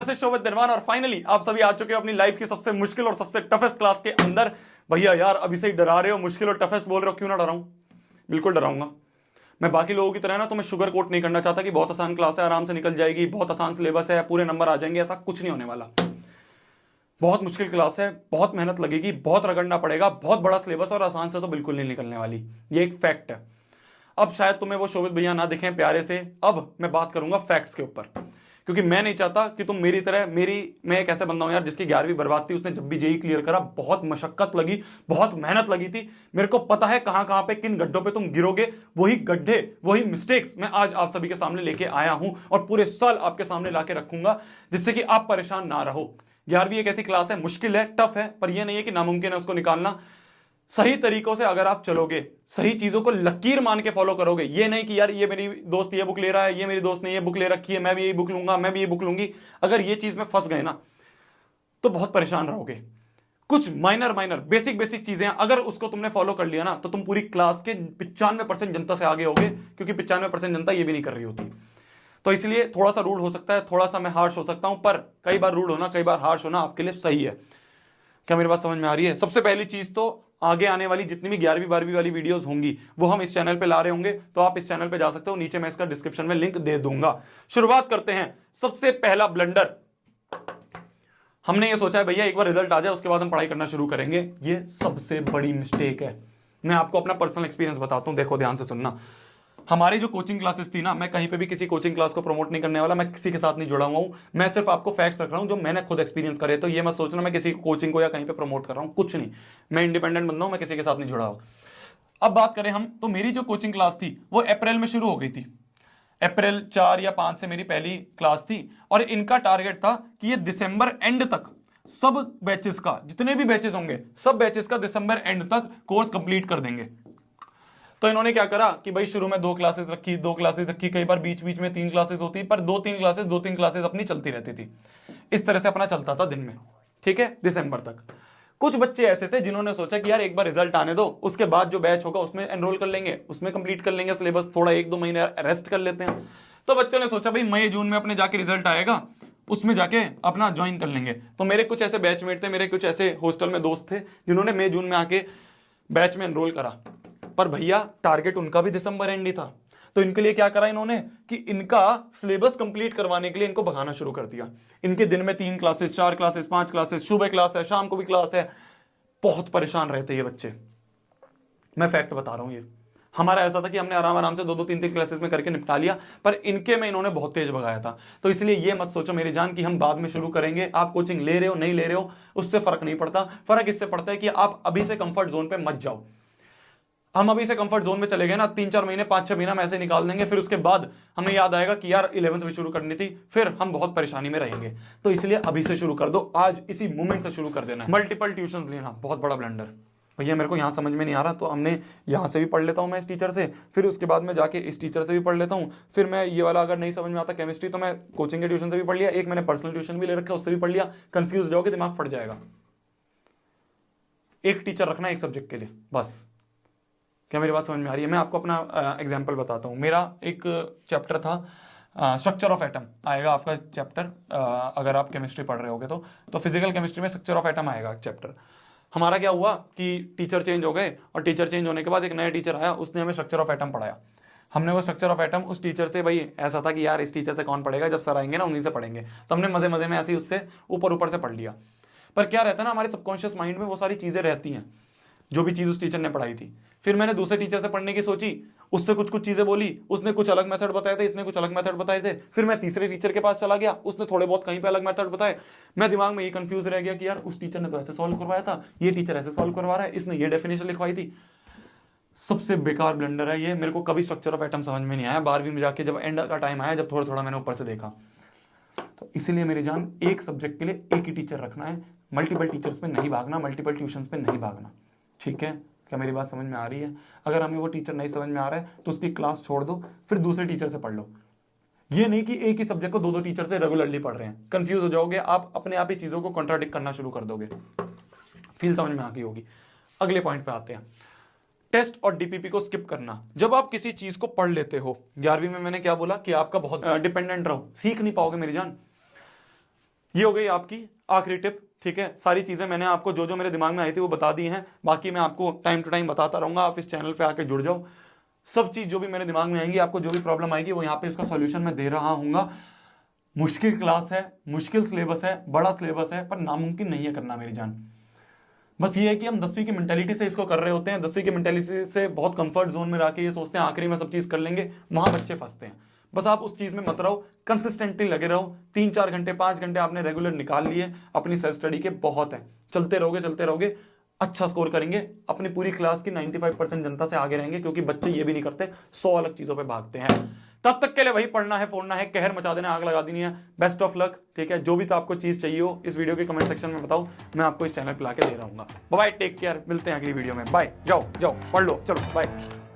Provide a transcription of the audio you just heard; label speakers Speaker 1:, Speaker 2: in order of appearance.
Speaker 1: से शोभित दिनवान और फाइनली आप सभी आ चुके हो अपनी लाइफ की सबसे मुश्किल और सबसे टफेस्ट क्लास के अंदर। भैया यार अभी से ही डरा रहे हो, मुश्किल और टफेस्ट बोल रहे हो, क्यों ना डराऊं? बिल्कुल डराऊंगा। मैं बाकी लोगों की तरह ना तुम्हें शुगर कोट नहीं करना चाहता कि बहुत आसान क्लास है, आराम से निकल जाएगी, बहुत आसान सिलेबस है, पूरे नंबर आ जाएंगे। ऐसा कुछ नहीं होने वाला। बहुत मुश्किल क्लास है, बहुत मेहनत लगेगी, बहुत रगड़ना पड़ेगा, बहुत बड़ा सिलेबस और आसान से तो बिल्कुल नहीं निकलने वाली। ये एक फैक्ट है। अब शायद तुम्हें वो शोभित भैया ना दिखें प्यारे से, अब मैं बात करूंगा फैक्ट्स के ऊपर, क्योंकि मैं नहीं चाहता कि तुम मेरी तरह मैं एक ऐसा बंदा हूं यार जिसकी 11वीं बर्बाद थी। उसने जब भी जेई क्लियर करा बहुत मशक्कत लगी, बहुत मेहनत लगी थी। मेरे को पता है कहां कहां पे किन गड्ढों पे तुम गिरोगे। वही गड्ढे, वही मिस्टेक्स मैं आज आप सभी के सामने लेके आया हूं और पूरे साल आपके सामने लाके रखूंगा, जिससे कि आप परेशान ना रहो। 11वीं एक ऐसी क्लास है, मुश्किल है, टफ है, पर यह नहीं है कि नामुमकिन है उसको निकालना। सही तरीकों से अगर आप चलोगे, सही चीजों को लकीर मान के फॉलो करोगे, ये नहीं कि यार ये मेरी दोस्त ये बुक ले रहा है, ये मेरी दोस्त ने ये बुक ले रखी है, मैं भी यही बुक लूंगा, मैं भी ये बुक लूंगी, अगर ये चीज में फंस गए ना तो बहुत परेशान रहोगे। कुछ माइनर बेसिक चीजें अगर उसको तुमने फॉलो कर लिया ना तो तुम पूरी क्लास के 95% जनता से आगे होगे, क्योंकि 95% जनता ये भी नहीं कर रही होती। तो इसलिए थोड़ा सा रूड हो सकता है, थोड़ा सा मैं हार्श हो सकता हूं, पर कई बार रूड होना, कई बार हार्श होना आपके लिए सही है। क्या मेरी बात समझ में आ रही है? सबसे पहली चीज तो आगे आने वाली जितनी भी 11वीं 12वीं वाली वीडियोस होंगी वो हम इस चैनल पे ला रहे होंगे, तो आप इस चैनल पे जा सकते हो, नीचे मैं इसका डिस्क्रिप्शन में लिंक दे दूंगा। शुरुआत करते हैं। सबसे पहला ब्लंडर, हमने ये सोचा है भैया एक बार रिजल्ट आ जाए उसके बाद हम पढ़ाई करना शुरू करेंगे। ये सबसे बड़ी मिस्टेक है। मैं आपको अपना पर्सनल एक्सपीरियंस बताता हूं, देखो ध्यान से सुनना। हमारी जो कोचिंग क्लासेस थी ना, मैं कहीं पे भी किसी कोचिंग क्लास को प्रमोट नहीं करने वाला, मैं किसी के साथ नहीं जुड़ा हुआ हूं, मैं सिर्फ आपको फैक्ट्स रख रहा हूं जो मैंने खुद एक्सपीरियंस करे। तो ये मत सोचना मैं किसी कोचिंग को या कहीं पे प्रमोट कर रहा हूं, कुछ नहीं। मैं इंडिपेंडेंट बंदा हूं, मैं किसी के साथ नहीं जुड़ा हूं। अब बात करें हम, तो मेरी जो कोचिंग क्लास थी वो अप्रैल में शुरू हो गई थी। अप्रैल 4 या 5 से मेरी पहली क्लास थी और इनका टारगेट था कि ये दिसंबर एंड तक सब बैचेस का, जितने भी बैचेस होंगे सब बैचेस का दिसंबर एंड तक कोर्स कंप्लीट कर देंगे। तो इन्होंने क्या करा कि भाई शुरू में 2 क्लासेस रखी, कई बार बीच बीच में 3 क्लासेस होती, पर 2-3 क्लासेस अपनी चलती रहती थी। इस तरह से अपना चलता था दिन में, ठीक है, दिसंबर तक। कुछ बच्चे ऐसे थे जिन्होंने सोचा कि यार एक बार रिजल्ट आने दो, उसके बाद जो बैच होगा उसमें एनरोल कर लेंगे, उसमें कंप्लीट कर लेंगे सिलेबस, थोड़ा 1-2 महीने रेस्ट कर लेते हैं। तो बच्चों ने सोचा भाई मई जून में अपने जाके रिजल्ट आएगा, उसमें जाके अपना ज्वाइन कर लेंगे। तो मेरे कुछ ऐसे बैचमेट थे, मेरे कुछ ऐसे हॉस्टल में दोस्त थे जिन्होंने मई जून में आके बैच में एनरोल करा। पर भैया टारगेट उनका भी दिसंबर एंड ही था। तो इनके लिए क्या करा इन्होंने कि इनका सिलेबस कंप्लीट करवाने के लिए इनको भगाना शुरू कर दिया। इनके दिन में 3 क्लासेस, 4 क्लासेस, 5 क्लासेस, सुबह क्लास है, शाम को भी क्लास है। बहुत परेशान रहते ये बच्चे, मैं फैक्ट बता रहा हूं। ये हमारा ऐसा था कि हमने आराम से 2-2 3-3 क्लासेस में करके निपटा लिया, पर इनके में इन्होंने बहुत तेज भगाया था। तो इसलिए ये मत सोचो मेरी जान कि हम बाद में शुरू करेंगे। आप कोचिंग ले रहे हो नहीं ले रहे हो उससे फर्क नहीं पड़ता। फर्क इससे पड़ता है कि आप अभी से कंफर्ट जोन पे मत जाओ। हम अभी से कंफर्ट जोन में चले गए ना, 3-4 महीने 5-6 महीना हम ऐसे निकाल देंगे, फिर उसके बाद हमें याद आएगा कि यार 11th भी शुरू करनी थी, फिर हम बहुत परेशानी में रहेंगे। तो इसलिए अभी से शुरू कर दो, आज इसी मोमेंट से शुरू कर देना है। मल्टीपल ट्यूशंस लेना बहुत बड़ा ब्लंडर। भैया मेरे को यहाँ समझ में नहीं आ रहा तो हमने यहाँ से भी पढ़ लेता हूँ मैं इस टीचर से, फिर उसके बाद में जाके इस टीचर से भी पढ़ लेता हूँ, फिर मैं ये वाला अगर नहीं समझ में आता केमिस्ट्री तो मैं कोचिंग के ट्यूशन से भी पढ़ लिया, एक मैंने पर्सनल ट्यूशन भी ले रखा उससे भी पढ़ लिया। कंफ्यूज हो जाओगे, दिमाग फट जाएगा। एक टीचर रखना एक सब्जेक्ट के लिए बस। क्या मेरी बात समझ में आ रही है? मैं आपको अपना एग्जाम्पल बताता हूँ। मेरा एक चैप्टर था स्ट्रक्चर ऑफ एटम, आएगा आपका चैप्टर अगर आप केमिस्ट्री पढ़ रहे होगे तो फिजिकल केमिस्ट्री में स्ट्रक्चर ऑफ एटम आएगा चैप्टर। हमारा क्या हुआ कि टीचर चेंज हो गए और टीचर चेंज होने के बाद एक नया टीचर आया, उसने हमें स्ट्रक्चर ऑफ एटम पढ़ाया। हमने वो स्ट्रक्चर ऑफ एटम उस टीचर से, भाई ऐसा था कि यार इस टीचर से कौन पढ़ेगा, जब सर आएंगे ना उन्हीं से पढ़ेंगे, तो हमने मजे मजे में ऐसे ही उससे ऊपर से पढ़ लिया। पर क्या रहता है ना, हमारे सबकॉन्शियस माइंड में वो सारी चीजें रहती हैं जो भी चीज उस टीचर ने पढ़ाई थी। फिर मैंने दूसरे टीचर से पढ़ने की सोची, उससे कुछ चीजें बोली, उसने कुछ अलग मेथड बताए थे, इसने कुछ अलग मेथड बताए थे। फिर मैं तीसरे टीचर के पास चला गया, उसने थोड़े बहुत कहीं पे अलग मेथड बताए। मैं दिमाग में ये कंफ्यूज रह गया कि यार उस टीचर ने तो ऐसे सॉल्व करवाया था, ये टीचर ऐसे सॉल्व करवा रहा है, इसने ये डेफिनेशन लिखवाई थी। सबसे बेकार ब्लंडर है ये। मेरे को कभी स्ट्रक्चर ऑफ एटम समझ में नहीं आया। 12वीं में जाके जब एंड का टाइम आया, जब थोड़ा थोड़ा मैंने ऊपर से देखा, तो इसलिए मेरी जान एक सब्जेक्ट के लिए एक ही टीचर रखना है। मल्टीपल टीचर्स पे नहीं भागना, मल्टीपल ट्यूशंस पे नहीं भागना, ठीक है? क्या मेरी बात समझ में आ रही है? अगर हमें वो टीचर नहीं समझ में आ रहा है तो उसकी क्लास छोड़ दो, फिर दूसरे टीचर से पढ़ लो। ये नहीं कि एक ही सब्जेक्ट को 2-2 टीचर से रेगुलरली पढ़ रहे हैं, कंफ्यूज हो जाओगे आप, अपने आप ही चीजों को कॉन्ट्राडिक्ट करना शुरू कर दोगे। फील समझ में आ गई होगी। अगले पॉइंट पे आते हैं, टेस्ट और डीपीपी को स्किप करना। जब आप किसी चीज को पढ़ लेते हो, 11वीं में मैंने क्या बोला कि आपका बहुत डिपेंडेंट रहो, सीख नहीं पाओगे मेरी जान। ये हो गई आपकी आखिरी टिप, ठीक है। सारी चीजें मैंने आपको जो जो मेरे दिमाग में आई थी वो बता दी हैं, बाकी मैं आपको टाइम टू टाइम बताता रहूंगा। आप इस चैनल पे आके जुड़ जाओ, सब चीज जो भी मेरे दिमाग में आएंगी, आपको जो भी प्रॉब्लम आएगी वो यहाँ पे इसका सॉल्यूशन मैं दे रहा हूँ। मुश्किल क्लास है, मुश्किल सिलेबस है, बड़ा सिलेबस है, पर नामुमकिन नहीं है करना मेरी जान। बस ये है कि हम 10वीं की मेंटेलिटी से इसको कर रहे होते हैं, 10वीं की मेंटेलिटी से बहुत कंफर्ट जोन में रह के ये सोचते हैं आखिरी में सब चीज कर लेंगे, वहां बच्चे फंसते हैं। बस आप उस चीज में मत रहो, कंसिस्टेंटली लगे रहो। 3-4 घंटे 5 घंटे आपने रेगुलर निकाल लिए अपनी सेल्फ स्टडी के, बहुत है। चलते रहोगे अच्छा स्कोर करेंगे, अपनी पूरी क्लास की 95% जनता से आगे रहेंगे, क्योंकि बच्चे ये भी नहीं करते, 100 अलग चीजों पे भागते हैं। तब तक के लिए वही पढ़ना है, फोड़ना है, कहर मचा देना, आग लगा देनी है। बेस्ट ऑफ लक, ठीक है। जो भी तो आपको चीज चाहिए हो इस वीडियो के कमेंट सेक्शन में बताओ, मैं आपको इस चैनल पे लाके दे रहा हूँ। बाय, टेक केयर, मिलते हैं अगली वीडियो में। बाय, जाओ पढ़ लो, चलो बाय।